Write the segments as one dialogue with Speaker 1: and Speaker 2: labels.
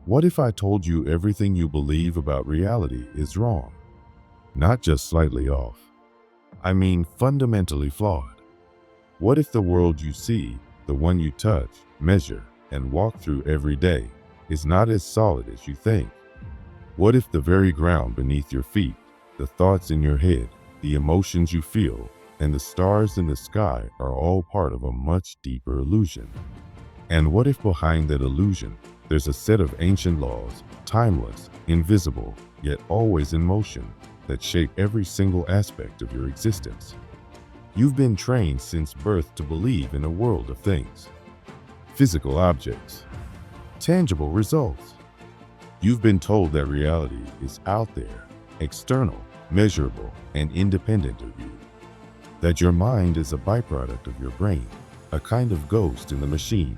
Speaker 1: What if I told you everything you believe about reality is wrong? Not just slightly off. I mean fundamentally flawed. What if the world you see, the one you touch, measure, and walk through every day, is not as solid as you think? What if the very ground beneath your feet, the thoughts in your head, the emotions you feel, and the stars in the sky are all part of a much deeper illusion? And what if behind that illusion, there's a set of ancient laws, timeless, invisible, yet always in motion, that shape every single aspect of your existence? You've been trained since birth to believe in a world of things. Physical objects. Tangible results. You've been told that reality is out there, external, measurable, and independent of you. That your mind is a byproduct of your brain, a kind of ghost in the machine.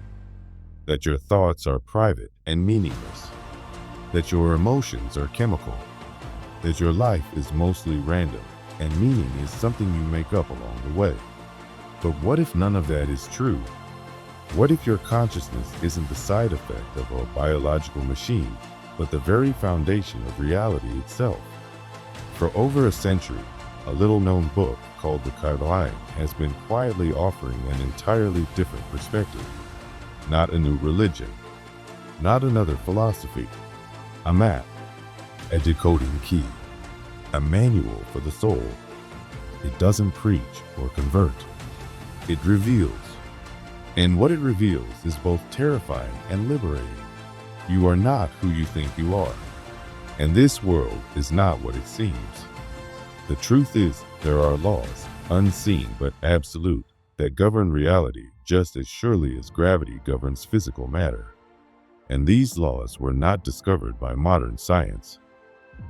Speaker 1: That your thoughts are private and meaningless. That your emotions are chemical. That your life is mostly random, and meaning is something you make up along the way. But what if none of that is true? What if your consciousness isn't the side effect of a biological machine, but the very foundation of reality itself? For over a century, a little-known book called the Kybalion has been quietly offering an entirely different perspective. Not a new religion, not another philosophy, a map, a decoding key, a manual for the soul. It doesn't preach or convert. It reveals. And what it reveals is both terrifying and liberating. You are not who you think you are. And this world is not what it seems. The truth is, there are laws, unseen but absolute, that govern reality just as surely as gravity governs physical matter. And these laws were not discovered by modern science.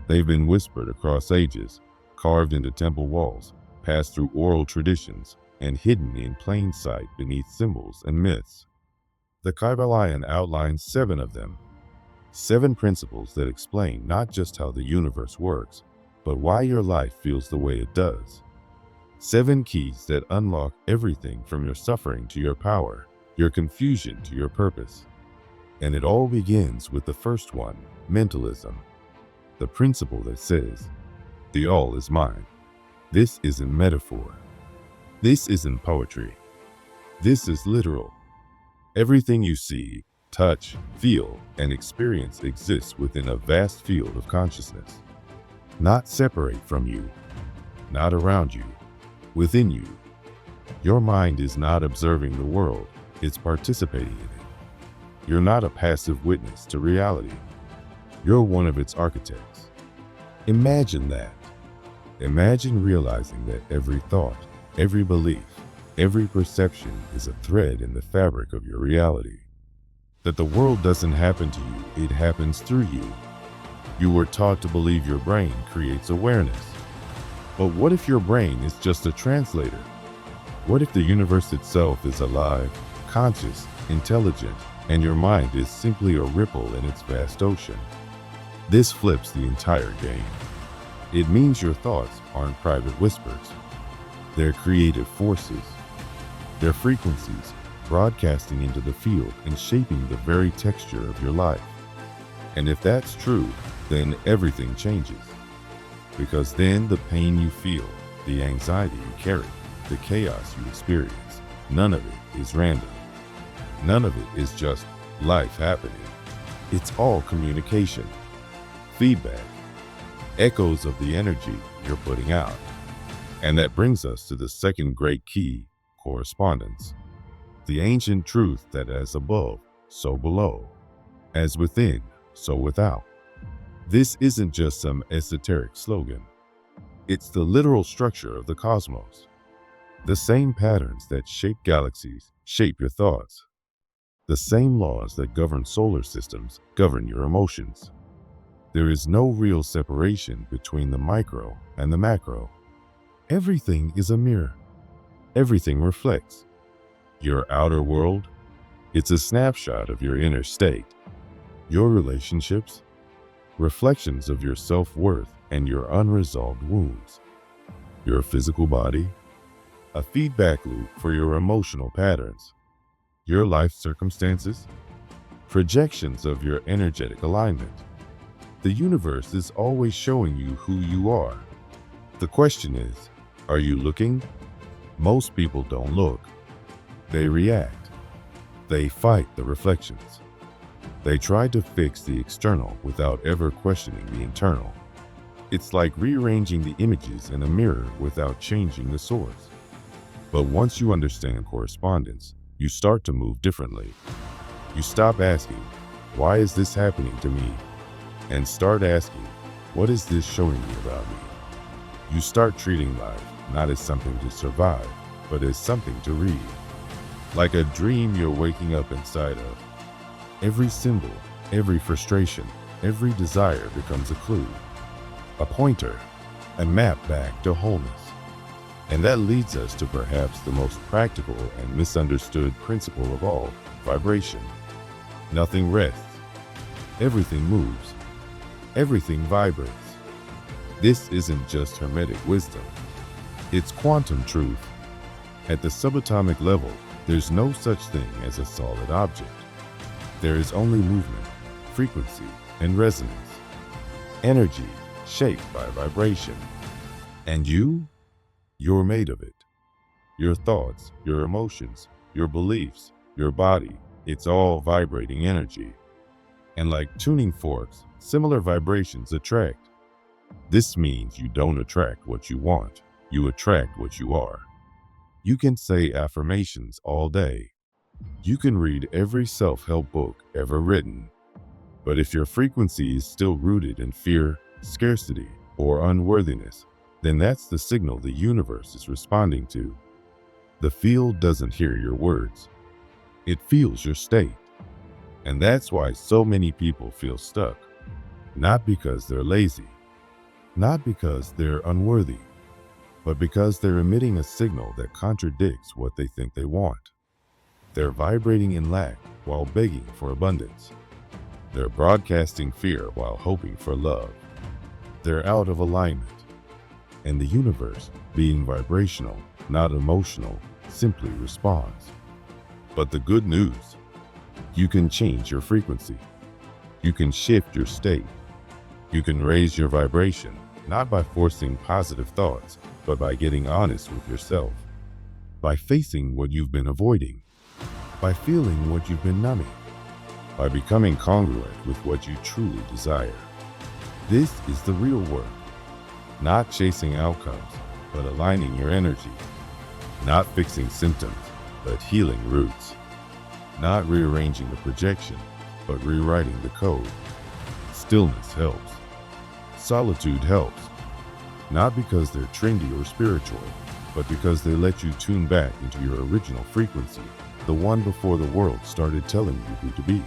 Speaker 1: They've been whispered across ages, carved into temple walls, passed through oral traditions, and hidden in plain sight beneath symbols and myths. The Kybalion outlines 7 of them. 7 principles that explain not just how the universe works, but why your life feels the way it does. 7 keys that unlock everything from your suffering to your power, your confusion to your purpose. And it all begins with the first one, mentalism. The principle that says, the all is mine. This isn't metaphor. This isn't poetry. This is literal. Everything you see, touch, feel, and experience exists within a vast field of consciousness. Not separate from you, not around you, within you. Your mind is not observing the world, it's participating in it. You're not a passive witness to reality. You're one of its architects. Imagine that. Imagine realizing that every thought, every belief, every perception is a thread in the fabric of your reality. That the world doesn't happen to you, it happens through you. You were taught to believe your brain creates awareness. But what if your brain is just a translator? What if the universe itself is alive, conscious, intelligent, and your mind is simply a ripple in its vast ocean? This flips the entire game. It means your thoughts aren't private whispers. They're creative forces. They're frequencies broadcasting into the field and shaping the very texture of your life. And if that's true, then everything changes. Because then the pain you feel, the anxiety you carry, the chaos you experience, none of it is random. None of it is just life happening. It's all communication, feedback, echoes of the energy you're putting out. And that brings us to the second great key, correspondence. The ancient truth that as above, so below, as within, so without. This isn't just some esoteric slogan. It's the literal structure of the cosmos. The same patterns that shape galaxies shape your thoughts. The same laws that govern solar systems govern your emotions. There is no real separation between the micro and the macro. Everything is a mirror. Everything reflects. Your outer world, it's a snapshot of your inner state. Your relationships, reflections of your self-worth and your unresolved wounds. Your physical body, a feedback loop for your emotional patterns. Your life circumstances, projections of your energetic alignment. The universe is always showing you who you are. The question is, are you looking? Most people don't look. They react. They fight the reflections. They try to fix the external without ever questioning the internal. It's like rearranging the images in a mirror without changing the source. But once you understand correspondence, you start to move differently. You stop asking, why is this happening to me? And start asking, what is this showing me about me? You start treating life not as something to survive, but as something to read. Like a dream you're waking up inside of. Every symbol, every frustration, every desire becomes a clue, a pointer, a map back to wholeness. And that leads us to perhaps the most practical and misunderstood principle of all, vibration. Nothing rests. Everything moves. Everything vibrates. This isn't just Hermetic wisdom. It's quantum truth. At the subatomic level, there's no such thing as a solid object. There is only movement, frequency, and resonance. Energy shaped by vibration. And you're made of it. Your thoughts, your emotions, your beliefs, your body, it's all vibrating energy. And like tuning forks, similar vibrations attract. This means you don't attract what you want, you attract what you are. You can say affirmations all day. You can read every self-help book ever written. But if your frequency is still rooted in fear, scarcity, or unworthiness, then that's the signal the universe is responding to. The field doesn't hear your words. It feels your state. And that's why so many people feel stuck. Not because they're lazy, not because they're unworthy, but because they're emitting a signal that contradicts what they think they want. They're vibrating in lack while begging for abundance. They're broadcasting fear while hoping for love. They're out of alignment. And the universe, being vibrational, not emotional, simply responds. But the good news, you can change your frequency. You can shift your state. You can raise your vibration, not by forcing positive thoughts, but by getting honest with yourself. By facing what you've been avoiding. By feeling what you've been numbing. By becoming congruent with what you truly desire. This is the real work. Not chasing outcomes, but aligning your energy. Not fixing symptoms, but healing roots. Not rearranging the projection, but rewriting the code. Stillness helps. Solitude helps. Not because they're trendy or spiritual, but because they let you tune back into your original frequency, the one before the world started telling you who to be.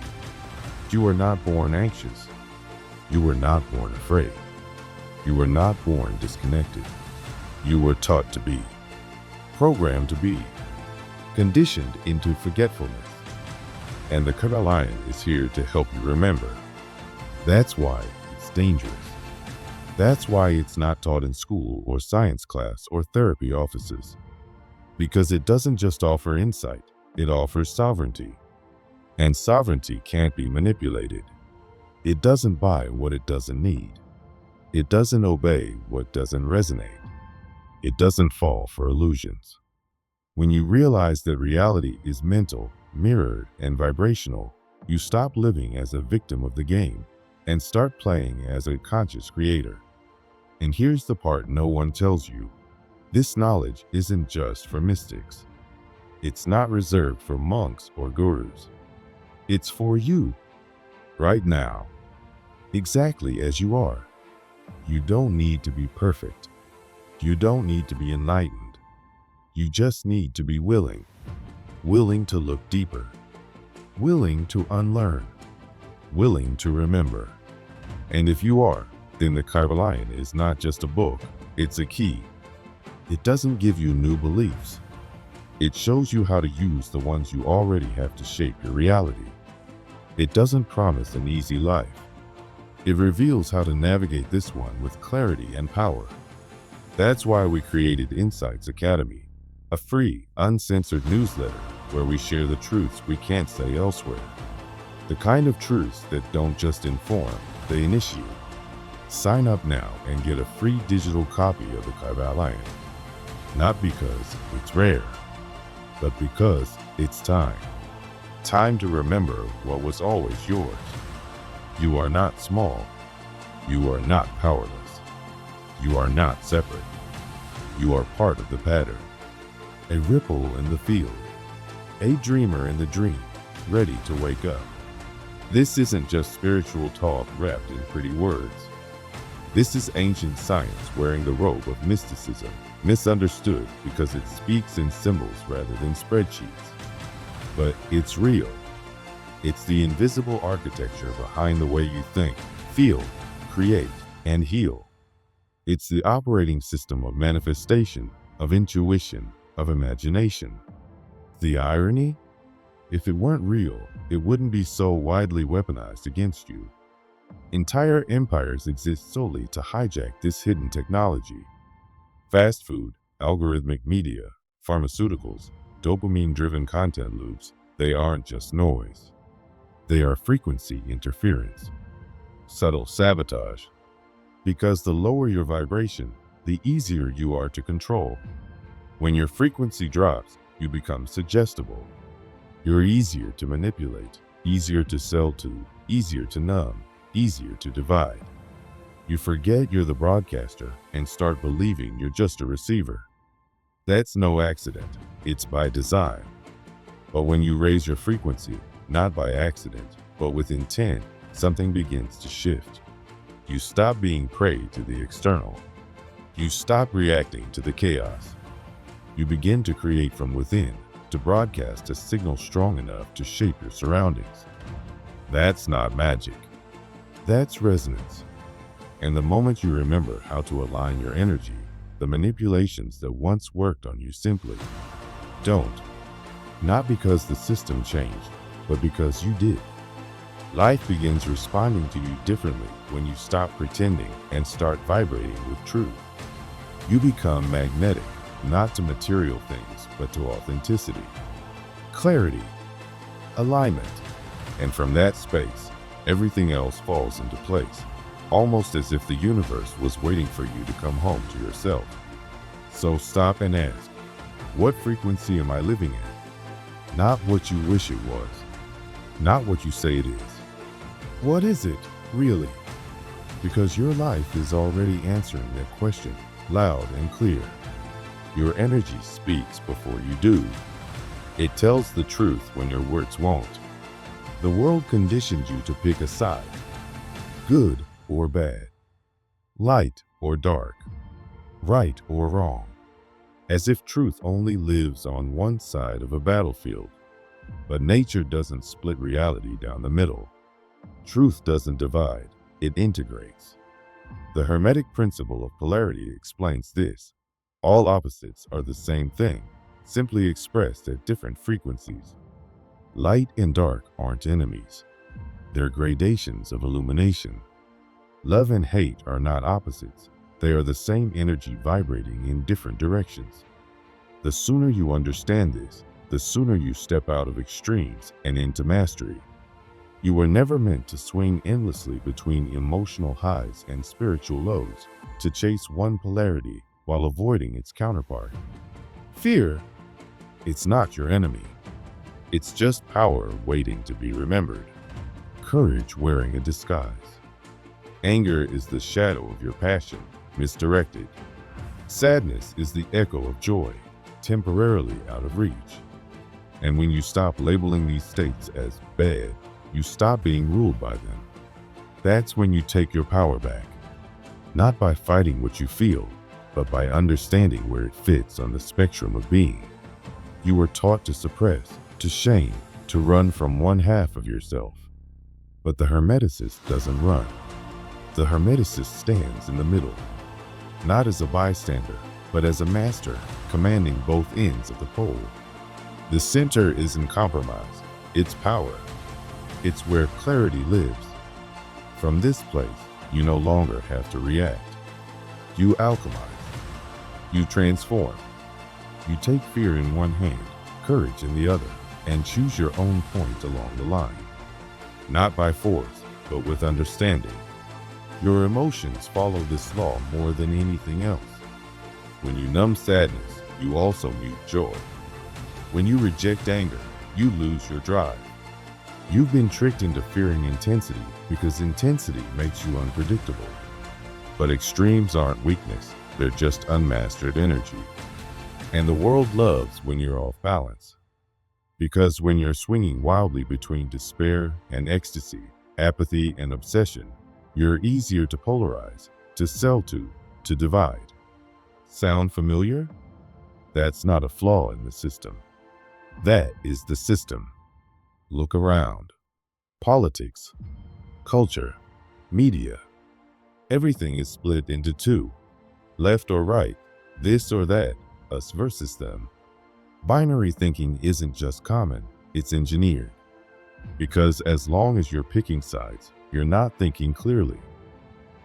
Speaker 1: You were not born anxious. You were not born afraid. You were not born disconnected. You were taught to be, programmed to be, conditioned into forgetfulness. And the Kybalion is here to help you remember. That's why it's dangerous. That's why it's not taught in school or science class or therapy offices. Because it doesn't just offer insight, it offers sovereignty. And sovereignty can't be manipulated. It doesn't buy what it doesn't need. It doesn't obey what doesn't resonate. It doesn't fall for illusions. When you realize that reality is mental, mirrored, and vibrational, you stop living as a victim of the game and start playing as a conscious creator. And here's the part no one tells you. This knowledge isn't just for mystics. It's not reserved for monks or gurus. It's for you, right now, exactly as you are. You don't need to be perfect. You don't need to be enlightened. You just need to be willing. Willing to look deeper. Willing to unlearn. Willing to remember. And if you are, then the Kybalion is not just a book, it's a key. It doesn't give you new beliefs. It shows you how to use the ones you already have to shape your reality. It doesn't promise an easy life. It reveals how to navigate this one with clarity and power. That's why we created Insights Academy, a free, uncensored newsletter where we share the truths we can't say elsewhere. The kind of truths that don't just inform, they initiate. Sign up now and get a free digital copy of the Kybalion. Not because it's rare, but because it's time. Time to remember what was always yours. You are not small. You are not powerless. You are not separate. You are part of the pattern. A ripple in the field. A dreamer in the dream, ready to wake up. This isn't just spiritual talk wrapped in pretty words. This is ancient science wearing the robe of mysticism, misunderstood because it speaks in symbols rather than spreadsheets. But it's real. It's the invisible architecture behind the way you think, feel, create, and heal. It's the operating system of manifestation, of intuition, of imagination. The irony? If it weren't real, it wouldn't be so widely weaponized against you. Entire empires exist solely to hijack this hidden technology. Fast food, algorithmic media, pharmaceuticals, dopamine-driven content loops, they aren't just noise. They are frequency interference, subtle sabotage. Because the lower your vibration, the easier you are to control. When your frequency drops, you become suggestible. You're easier to manipulate, easier to sell to, easier to numb, easier to divide. You forget you're the broadcaster and start believing you're just a receiver. That's no accident, it's by design. But when you raise your frequency, not by accident, but with intent, something begins to shift. You stop being prey to the external. You stop reacting to the chaos. You begin to create from within, to broadcast a signal strong enough to shape your surroundings. That's not magic. That's resonance. And the moment you remember how to align your energy, the manipulations that once worked on you simply don't. Not because the system changed, but because you did. Life begins responding to you differently when you stop pretending and start vibrating with truth. You become magnetic, not to material things, but to authenticity, clarity, alignment. And from that space, everything else falls into place, almost as if the universe was waiting for you to come home to yourself. So stop and ask, what frequency am I living at? Not what you wish it was, not what you say it is. What is it, really? Because your life is already answering that question, loud and clear. Your energy speaks before you do. It tells the truth when your words won't. The world conditioned you to pick a side, good or bad, light or dark, right or wrong, as if truth only lives on one side of a battlefield. But nature doesn't split reality down the middle. Truth doesn't divide, it integrates. The Hermetic principle of polarity explains this. All opposites are the same thing, simply expressed at different frequencies. Light and dark aren't enemies. They're gradations of illumination. Love and hate are not opposites. They are the same energy vibrating in different directions. The sooner you understand this, the sooner you step out of extremes and into mastery. You were never meant to swing endlessly between emotional highs and spiritual lows, to chase one polarity while avoiding its counterpart. Fear, it's not your enemy. It's just power waiting to be remembered. Courage wearing a disguise. Anger is the shadow of your passion, misdirected. Sadness is the echo of joy, temporarily out of reach. And when you stop labeling these states as bad, you stop being ruled by them. That's when you take your power back. Not by fighting what you feel, but by understanding where it fits on the spectrum of being. You were taught to suppress, to shame, to run from one half of yourself. But the Hermeticist doesn't run. The Hermeticist stands in the middle, not as a bystander, but as a master, commanding both ends of the pole. The center isn't compromise, it's power. It's where clarity lives. From this place, you no longer have to react. You alchemize. You transform. You take fear in one hand, courage in the other, and choose your own point along the line. not by force, but with understanding. Your emotions follow this law more than anything else. When you numb sadness, you also mute joy. When you reject anger, you lose your drive. You've been tricked into fearing intensity because intensity makes you unpredictable. But extremes aren't weakness, they're just unmastered energy. And the world loves when you're off balance. Because when you're swinging wildly between despair and ecstasy, apathy and obsession, you're easier to polarize, to sell to divide. Sound familiar? That's not a flaw in the system. That is the system. Look around. Politics, culture, media. Everything is split into two. Left or right, this or that, us versus them. Binary thinking isn't just common, it's engineered. Because as long as you're picking sides, you're not thinking clearly.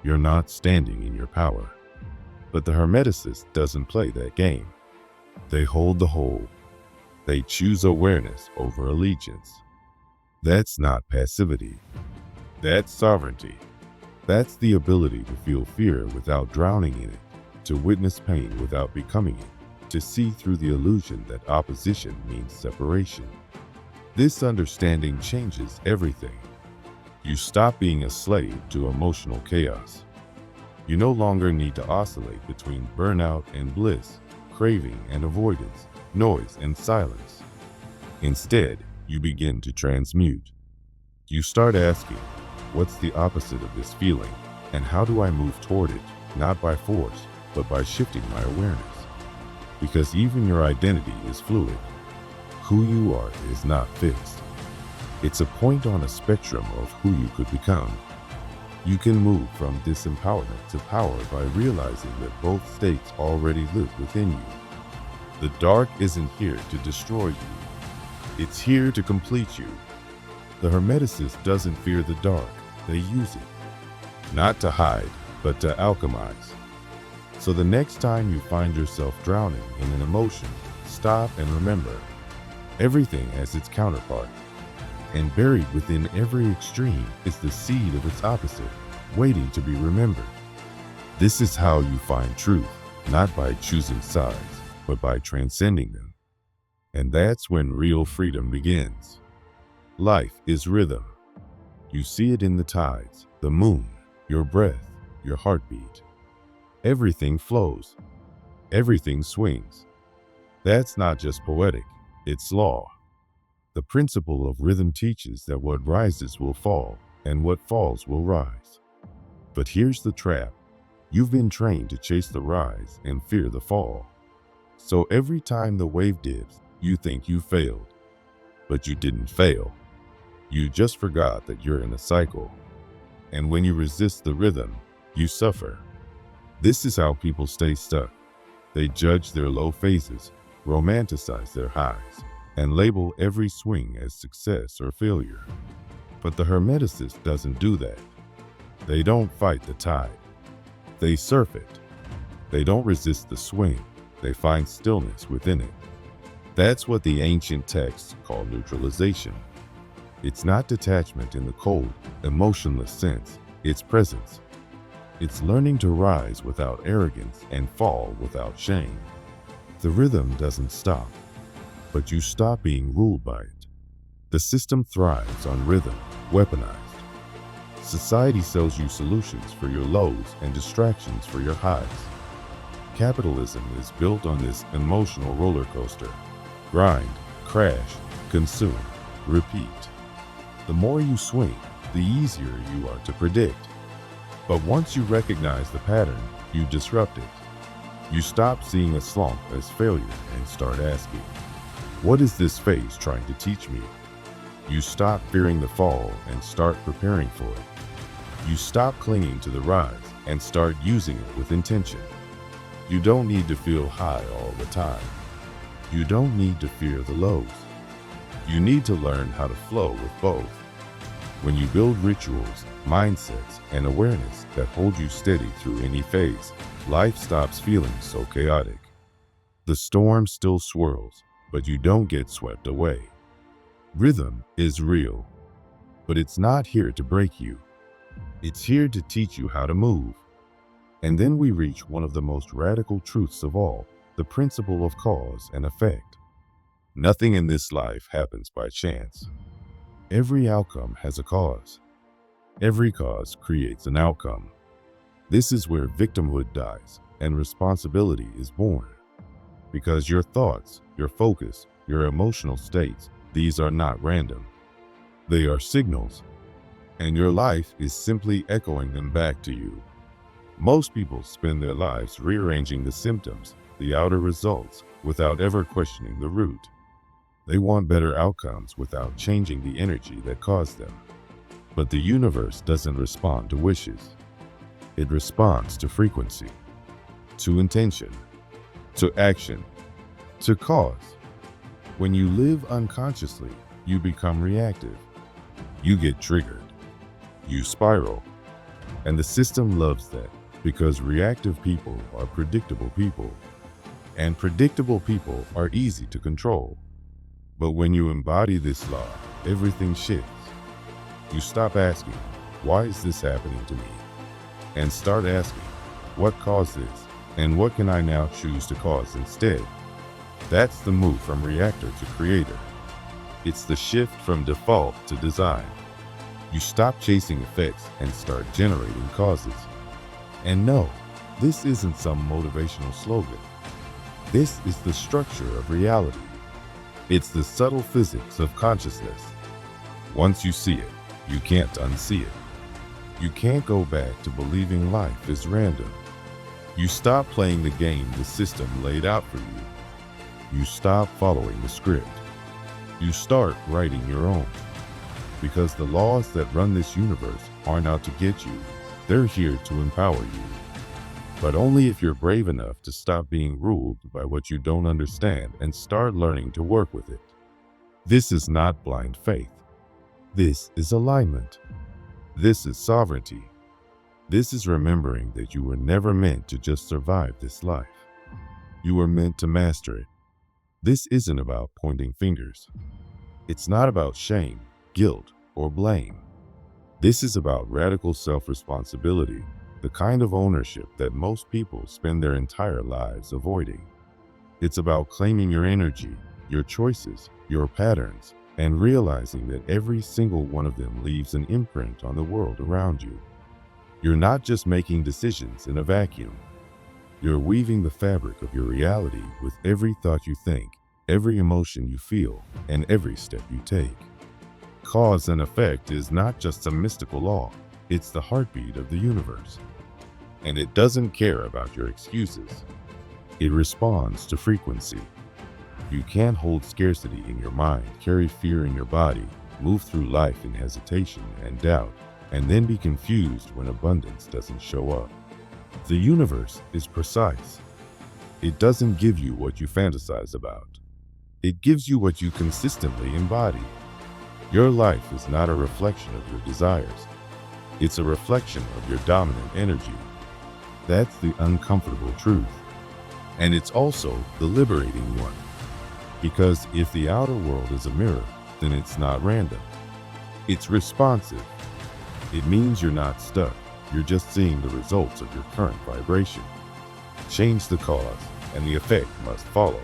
Speaker 1: You're not standing in your power. But the Hermeticist doesn't play that game. They hold the whole. They choose awareness over allegiance. That's not passivity. That's sovereignty. That's the ability to feel fear without drowning in it, to witness pain without becoming it, to see through the illusion that opposition means separation. This understanding changes everything. You stop being a slave to emotional chaos. You no longer need to oscillate between burnout and bliss, craving and avoidance, noise and silence. Instead, you begin to transmute. You start asking, what's the opposite of this feeling, and how do I move toward it, not by force, but by shifting my awareness? Because even your identity is fluid. Who you are is not fixed. It's a point on a spectrum of who you could become. You can move from disempowerment to power by realizing that both states already live within you. The dark isn't here to destroy you. It's here to complete you. The Hermeticist doesn't fear the dark, they use it. Not to hide, but to alchemize. So the next time you find yourself drowning in an emotion, stop and remember, everything has its counterpart. And buried within every extreme is the seed of its opposite, waiting to be remembered. This is how you find truth, not by choosing sides, but by transcending them. And that's when real freedom begins. Life is rhythm. You see it in the tides, the moon, your breath, your heartbeat. Everything flows. Everything swings. That's not just poetic, it's law. The principle of rhythm teaches that what rises will fall, and what falls will rise. But here's the trap. You've been trained to chase the rise and fear the fall. So every time the wave dips, you think you failed. But you didn't fail. You just forgot that you're in a cycle. And when you resist the rhythm, you suffer. This is how people stay stuck. They judge their low phases, romanticize their highs, and label every swing as success or failure. But the Hermeticist doesn't do that. They don't fight the tide. They surf it. They don't resist the swing. They find stillness within it. That's what the ancient texts call neutralization. It's not detachment in the cold, emotionless sense. It's presence. It's learning to rise without arrogance and fall without shame. The rhythm doesn't stop, but you stop being ruled by it. The system thrives on rhythm, weaponized. Society sells you solutions for your lows and distractions for your highs. Capitalism is built on this emotional roller coaster. Grind, crash, consume, repeat. The more you swing, the easier you are to predict. But once you recognize the pattern, you disrupt it. You stop seeing a slump as failure and start asking, what is this phase trying to teach me? You stop fearing the fall and start preparing for it. You stop clinging to the rise and start using it with intention. You don't need to feel high all the time. You don't need to fear the lows. You need to learn how to flow with both. When you build rituals, mindsets, and awareness that hold you steady through any phase, life stops feeling so chaotic. The storm still swirls, but you don't get swept away. Rhythm is real. But it's not here to break you. It's here to teach you how to move. And then we reach one of the most radical truths of all, the principle of cause and effect. Nothing in this life happens by chance. Every outcome has a cause. Every cause creates an outcome. This is where victimhood dies and responsibility is born. Because your thoughts, your focus, your emotional states, these are not random. They are signals, and your life is simply echoing them back to you. Most people spend their lives rearranging the symptoms, the outer results, without ever questioning the root. They want better outcomes without changing the energy that caused them. But the universe doesn't respond to wishes. It responds to frequency, to intention, to action, to cause. When you live unconsciously, you become reactive. You get triggered. You spiral. And the system loves that because reactive people are predictable people. And predictable people are easy to control. But when you embody this law, everything shifts. You stop asking, why is this happening to me? And start asking, what caused this? And what can I now choose to cause instead? That's the move from reactor to creator. It's the shift from default to design. You stop chasing effects and start generating causes. And no, this isn't some motivational slogan. This is the structure of reality. It's the subtle physics of consciousness. Once you see it, you can't unsee it. You can't go back to believing life is random. You stop playing the game the system laid out for you. You stop following the script. You start writing your own. Because the laws that run this universe aren't out to get you. They're here to empower you. But only if you're brave enough to stop being ruled by what you don't understand and start learning to work with it. This is not blind faith. This is alignment. This is sovereignty. This is remembering that you were never meant to just survive this life. You were meant to master it. This isn't about pointing fingers. It's not about shame, guilt, or blame. This is about radical self-responsibility, the kind of ownership that most people spend their entire lives avoiding. It's about claiming your energy, your choices, your patterns, and realizing that every single one of them leaves an imprint on the world around you. You're not just making decisions in a vacuum. You're weaving the fabric of your reality with every thought you think, every emotion you feel, and every step you take. Cause and effect is not just a mystical law, it's the heartbeat of the universe. And it doesn't care about your excuses. It responds to frequency. You can't hold scarcity in your mind, carry fear in your body, move through life in hesitation and doubt, and then be confused when abundance doesn't show up. The universe is precise. It doesn't give you what you fantasize about. It gives you what you consistently embody. Your life is not a reflection of your desires. It's a reflection of your dominant energy. That's the uncomfortable truth. And it's also the liberating one. Because if the outer world is a mirror, then it's not random. It's responsive. It means you're not stuck. You're just seeing the results of your current vibration. Change the cause, and the effect must follow.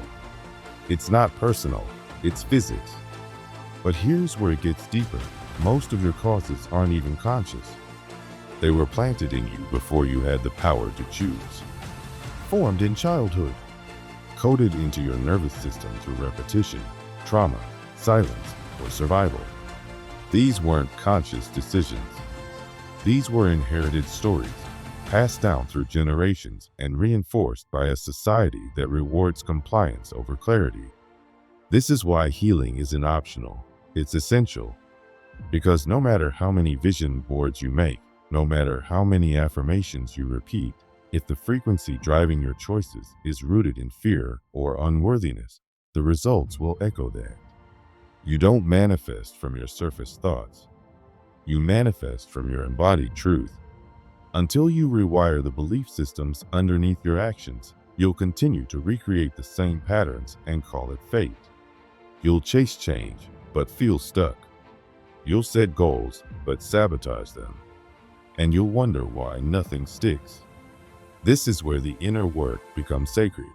Speaker 1: It's not personal, it's physics. But here's where it gets deeper. Most of your causes aren't even conscious. They were planted in you before you had the power to choose. Formed in childhood. Coded into your nervous system through repetition, trauma, silence, or survival. These weren't conscious decisions. These were inherited stories, passed down through generations and reinforced by a society that rewards compliance over clarity. This is why healing isn't optional, it's essential. Because no matter how many vision boards you make, no matter how many affirmations you repeat, if the frequency driving your choices is rooted in fear or unworthiness, the results will echo that. You don't manifest from your surface thoughts. You manifest from your embodied truth. Until you rewire the belief systems underneath your actions, you'll continue to recreate the same patterns and call it fate. You'll chase change, but feel stuck. You'll set goals, but sabotage them, and you'll wonder why nothing sticks. This is where the inner work becomes sacred.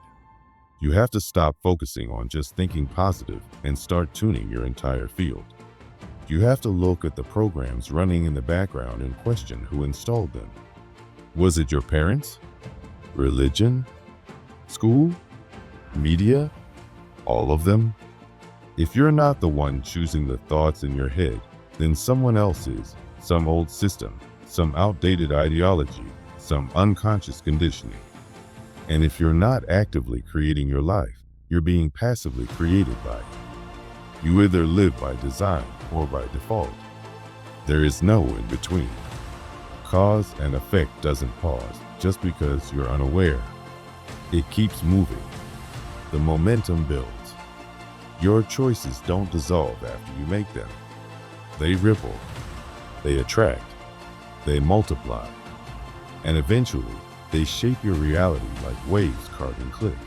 Speaker 1: You have to stop focusing on just thinking positive and start tuning your entire field. You have to look at the programs running in the background and question who installed them. Was it your parents? Religion? School? Media? All of them? If you're not the one choosing the thoughts in your head, then someone else is. Some old system, some outdated ideology, some unconscious conditioning. And if you're not actively creating your life, you're being passively created by it. You either live by design or by default. There is no in between. Cause and effect doesn't pause just because you're unaware. It keeps moving. The momentum builds. Your choices don't dissolve after you make them. They ripple, they attract, they multiply, and eventually they shape your reality like waves carving cliffs.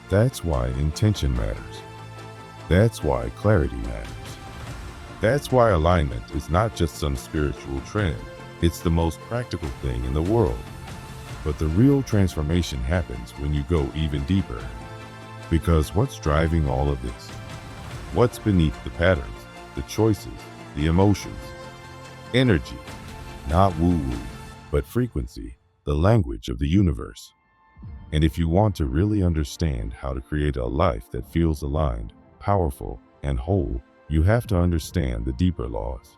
Speaker 1: That's why intention matters. That's why clarity matters. That's why alignment is not just some spiritual trend. It's the most practical thing in the world. But the real transformation happens when you go even deeper. Because what's driving all of this? What's beneath the patterns, the choices, the emotions? Energy, not woo-woo, but frequency, the language of the universe. And if you want to really understand how to create a life that feels aligned, powerful, and whole, you have to understand the deeper laws.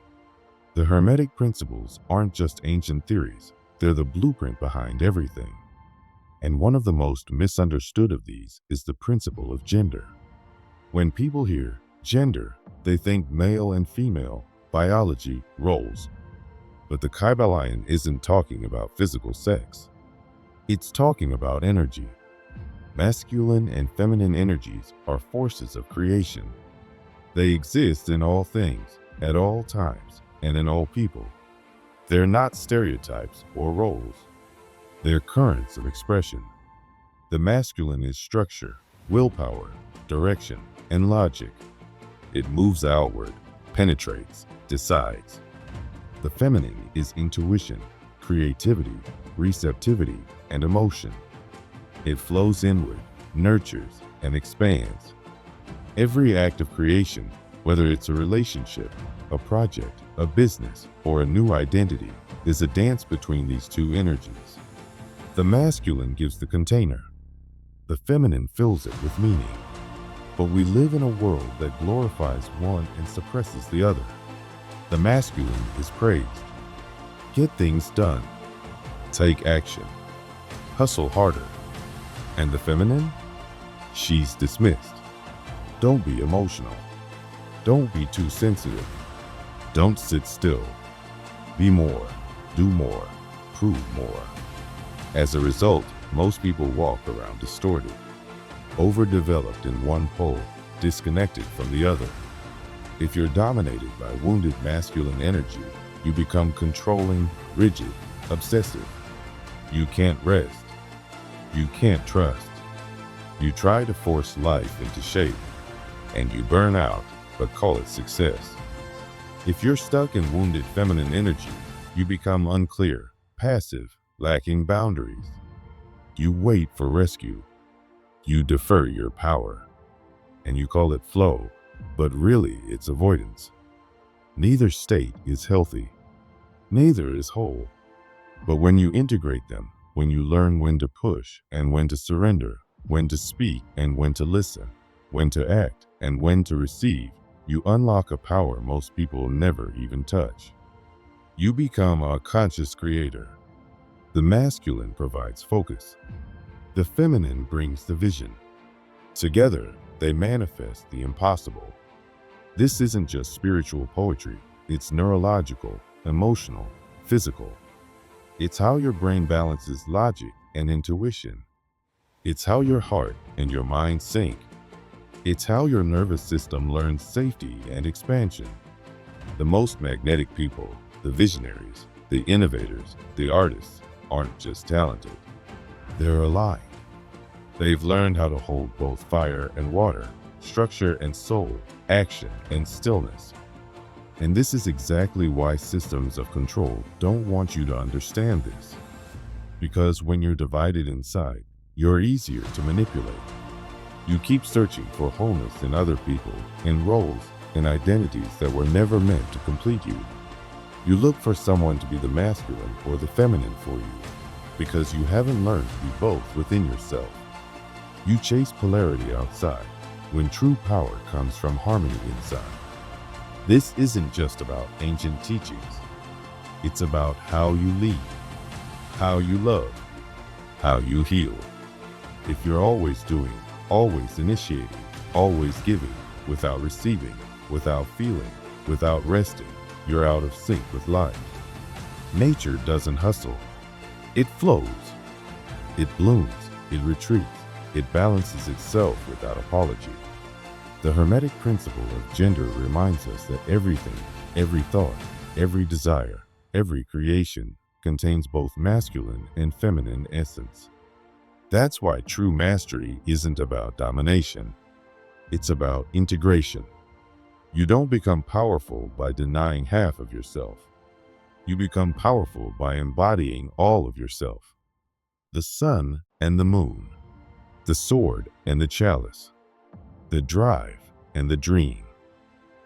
Speaker 1: The Hermetic principles aren't just ancient theories, they're the blueprint behind everything. And one of the most misunderstood of these is the principle of gender. When people hear gender, they think male and female, biology, roles. But the Kybalion isn't talking about physical sex. It's talking about energy. Masculine and feminine energies are forces of creation. They exist in all things, at all times, and in all people. They're not stereotypes or roles. They're currents of expression. The masculine is structure, willpower, direction, and logic. It moves outward, penetrates, decides. The feminine is intuition, creativity, receptivity, and emotion. It flows inward, nurtures, and expands. Every act of creation, whether it's a relationship, a project, a business, or a new identity, is a dance between these two energies. The masculine gives the container. The feminine fills it with meaning. But we live in a world that glorifies one and suppresses the other. The masculine is praised. Get things done. Take action. Hustle harder. And the feminine? She's dismissed. Don't be emotional. Don't be too sensitive. Don't sit still. Be more, do more, prove more. As a result, most people walk around distorted, overdeveloped in one pole, disconnected from the other. If you're dominated by wounded masculine energy, you become controlling, rigid, obsessive. You can't rest. You can't trust. You try to force life into shape, and you burn out, but call it success. If you're stuck in wounded feminine energy, you become unclear, passive, lacking boundaries. You wait for rescue. You defer your power. And you call it flow, but really it's avoidance. Neither state is healthy. Neither is whole. But when you integrate them, when you learn when to push and when to surrender, when to speak and when to listen, when to act and when to receive, you unlock a power most people never even touch. You become a conscious creator. The masculine provides focus. The feminine brings the vision. Together, they manifest the impossible. This isn't just spiritual poetry. It's neurological, emotional, physical. It's how your brain balances logic and intuition. It's how your heart and your mind sync. It's how your nervous system learns safety and expansion. The most magnetic people, the visionaries, the innovators, the artists, aren't just talented. They're aligned. They've learned how to hold both fire and water, structure and soul, action and stillness. And this is exactly why systems of control don't want you to understand this. Because when you're divided inside, you're easier to manipulate. You keep searching for wholeness in other people, in roles, in identities that were never meant to complete you. You look for someone to be the masculine or the feminine for you, because you haven't learned to be both within yourself. You chase polarity outside, when true power comes from harmony inside. This isn't just about ancient teachings. It's about how you lead, how you love, how you heal. If you're always doing, always initiating, always giving, without receiving, without feeling, without resting, you're out of sync with life. Nature doesn't hustle. It flows. It blooms. It retreats. It balances itself without apology. The Hermetic principle of gender reminds us that everything, every thought, every desire, every creation contains both masculine and feminine essence. That's why true mastery isn't about domination. It's about integration. You don't become powerful by denying half of yourself. You become powerful by embodying all of yourself. The sun and the moon, the sword and the chalice, the drive and the dream.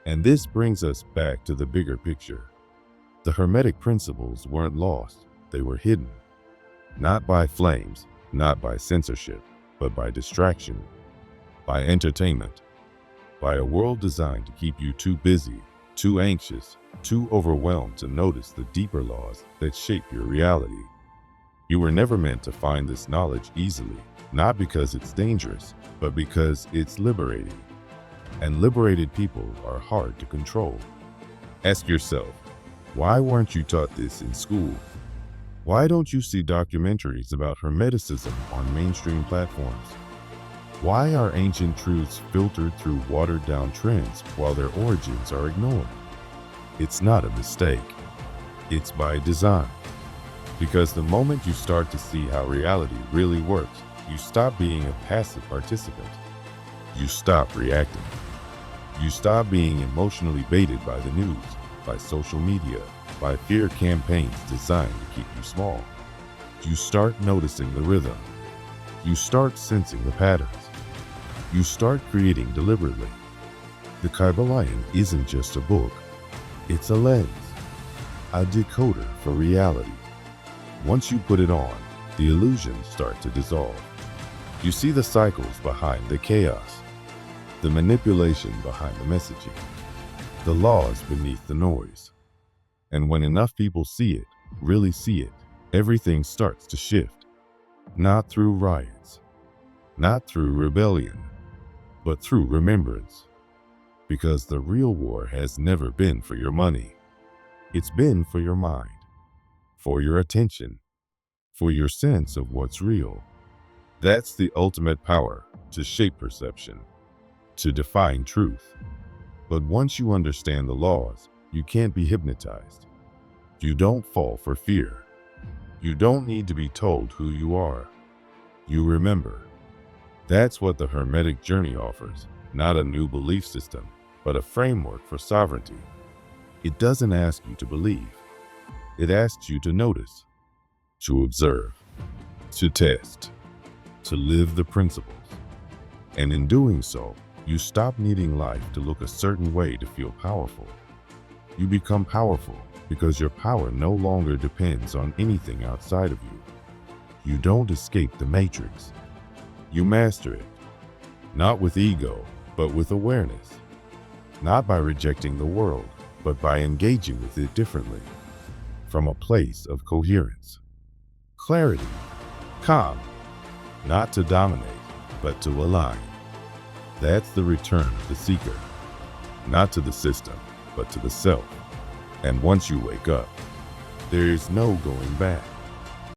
Speaker 1: And this brings us back to the bigger picture. The Hermetic principles weren't lost, they were hidden. Not by flames, not by censorship, but by distraction, by entertainment, by a world designed to keep you too busy, too anxious, too overwhelmed to notice the deeper laws that shape your reality. You were never meant to find this knowledge easily, not because it's dangerous, but because it's liberating. And liberated people are hard to control. Ask yourself, why weren't you taught this in school? Why don't you see documentaries about Hermeticism on mainstream platforms? Why are ancient truths filtered through watered-down trends while their origins are ignored? It's not a mistake. It's by design. Because the moment you start to see how reality really works, you stop being a passive participant. You stop reacting. You stop being emotionally baited by the news, by social media, by fear campaigns designed to keep you small. You start noticing the rhythm. You start sensing the patterns. You start creating deliberately. The Kybalion isn't just a book. It's a lens, a decoder for reality. Once you put it on, the illusions start to dissolve. You see the cycles behind the chaos, the manipulation behind the messaging, the laws beneath the noise. And when enough people see it, really see it, everything starts to shift. Not through riots, not through rebellion, but through remembrance. Because the real war has never been for your money. It's been for your mind, for your attention, for your sense of what's real. That's the ultimate power, to shape perception, to define truth. But once you understand the laws, you can't be hypnotized. You don't fall for fear. You don't need to be told who you are. You remember. That's what the Hermetic journey offers, not a new belief system, but a framework for sovereignty. It doesn't ask you to believe. It asks you to notice, to observe, to test, to live the principles. And in doing so, you stop needing life to look a certain way to feel powerful. You become powerful because your power no longer depends on anything outside of you. You don't escape the matrix. You master it, not with ego, but with awareness. Not by rejecting the world, but by engaging with it differently, from a place of coherence, clarity, calm, not to dominate, but to align. That's the return of the seeker, not to the system, but to the self. And once you wake up, there is no going back.